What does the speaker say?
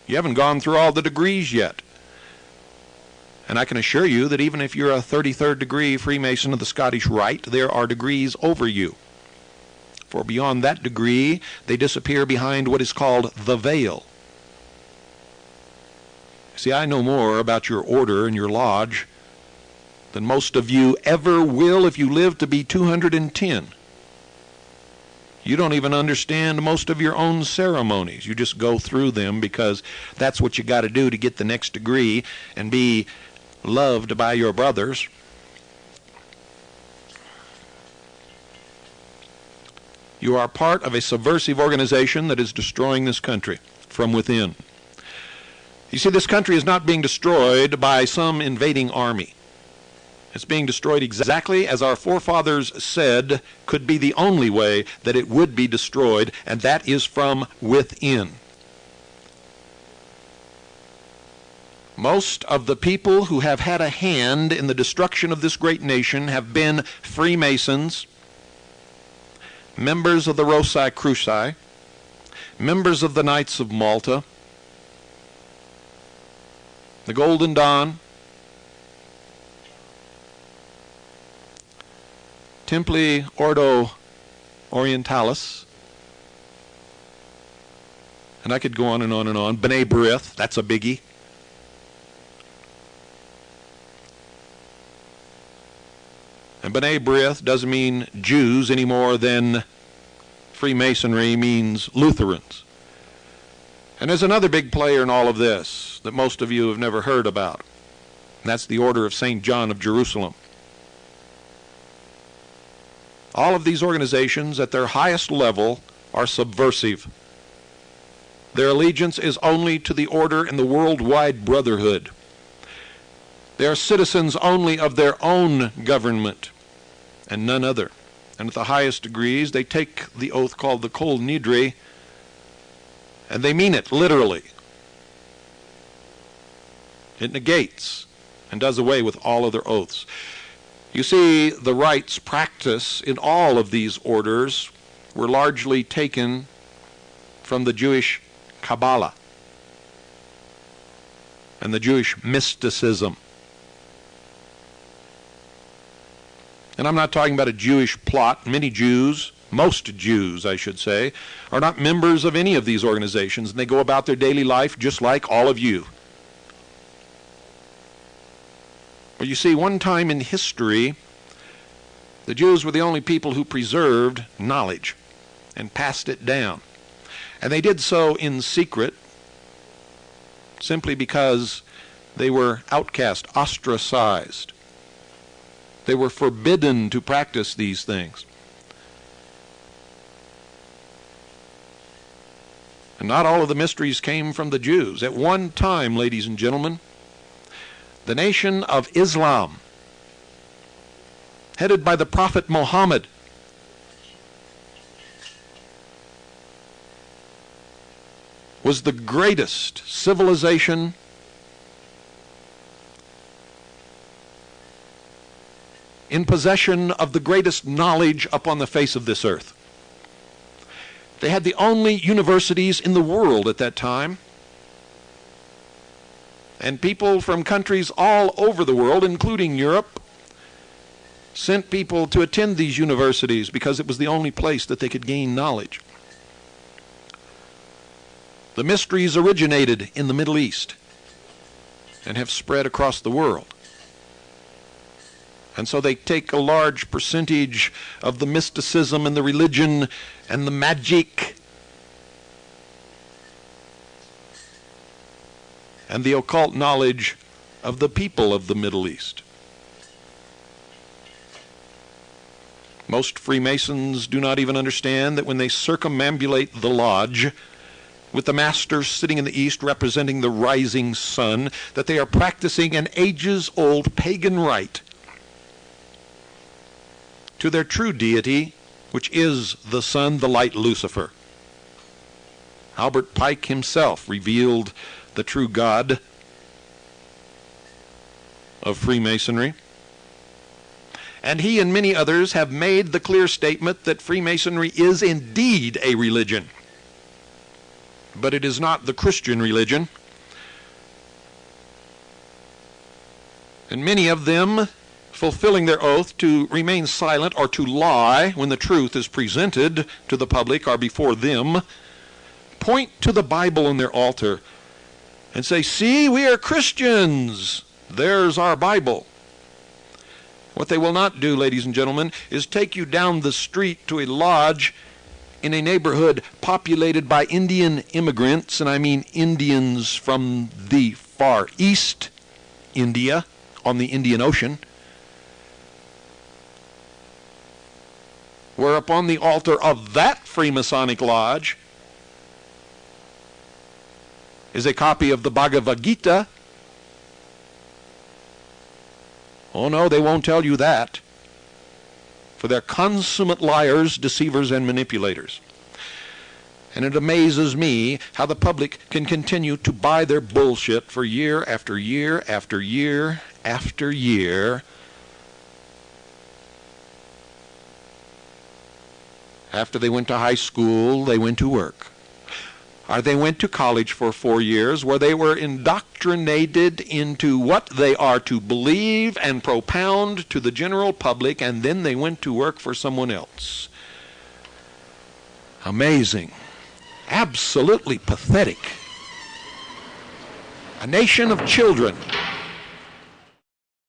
You haven't gone through all the degrees yet. And I can assure you that even if you're a 33rd degree Freemason of the Scottish Rite, there are degrees over you. For beyond that degree, they disappear behind what is called the veil. See, I know more about your order and your lodge than most of you ever will if you live to be 210. You don't even understand most of your own ceremonies. You just go through them because that's what you got to do to get the next degree and be loved by your brothers. You are part of a subversive organization that is destroying this country from within. You see, this country is not being destroyed by some invading army. It's being destroyed exactly as our forefathers said could be the only way that it would be destroyed, and that is from within. Most of the people who have had a hand in the destruction of this great nation have been Freemasons, members of the Rosicruci, members of the Knights of Malta, the Golden Dawn, Templi Ordo Orientalis, and I could go on and on and on. B'nai B'rith, that's a biggie. And B'nai B'rith doesn't mean Jews any more than Freemasonry means Lutherans. And there's another big player in all of this that most of you have never heard about. And that's the Order of St. John of Jerusalem. All of these organizations at their highest level are subversive. Their allegiance is only to the order and the worldwide brotherhood. They are citizens only of their own government and none other. And at the highest degrees, they take the oath called the Kol Nidre, and they mean it literally. It negates and does away with all other oaths. You see, the rites practiced in all of these orders were largely taken from the Jewish Kabbalah and the Jewish mysticism. And I'm not talking about a Jewish plot. Many Jews, most Jews, I should say, are not members of any of these organizations, and they go about their daily life just like all of you. But you see, one time in history, the Jews were the only people who preserved knowledge and passed it down. And they did so in secret, simply because they were outcast, ostracized. They were forbidden to practice these things. And not all of the mysteries came from the Jews. At one time, ladies and gentlemen, the nation of Islam, headed by the Prophet Muhammad, was the greatest civilization in possession of the greatest knowledge upon the face of this earth. They had the only universities in the world at that time. And people from countries all over the world, including Europe, sent people to attend these universities because it was the only place that they could gain knowledge. The mysteries originated in the Middle East and have spread across the world. And so they take a large percentage of the mysticism and the religion and the magic and the occult knowledge of the people of the Middle East. Most Freemasons do not even understand that when they circumambulate the lodge, with the master sitting in the east representing the rising sun, that they are practicing an ages-old pagan rite to their true deity, which is the sun, the light, Lucifer. Albert Pike himself revealed the true God of Freemasonry. And he and many others have made the clear statement that Freemasonry is indeed a religion, but it is not the Christian religion. And many of them, fulfilling their oath to remain silent or to lie when the truth is presented to the public or before them, point to the Bible on their altar and say, "See, we are Christians. There's our Bible." What they will not do, ladies and gentlemen, is take you down the street to a lodge in a neighborhood populated by Indian immigrants, and I mean Indians from the far east, India, on the Indian Ocean, where upon the altar of that Freemasonic lodge is a copy of the Bhagavad Gita. Oh no, they won't tell you that, for they're consummate liars, deceivers, and manipulators. And it amazes me how the public can continue to buy their bullshit for year after year after year after year. After they went to high school, they went to work. Or they went to college for 4 years, where they were indoctrinated into what they are to believe and propound to the general public, and then they went to work for someone else. Amazing. Absolutely pathetic. A nation of children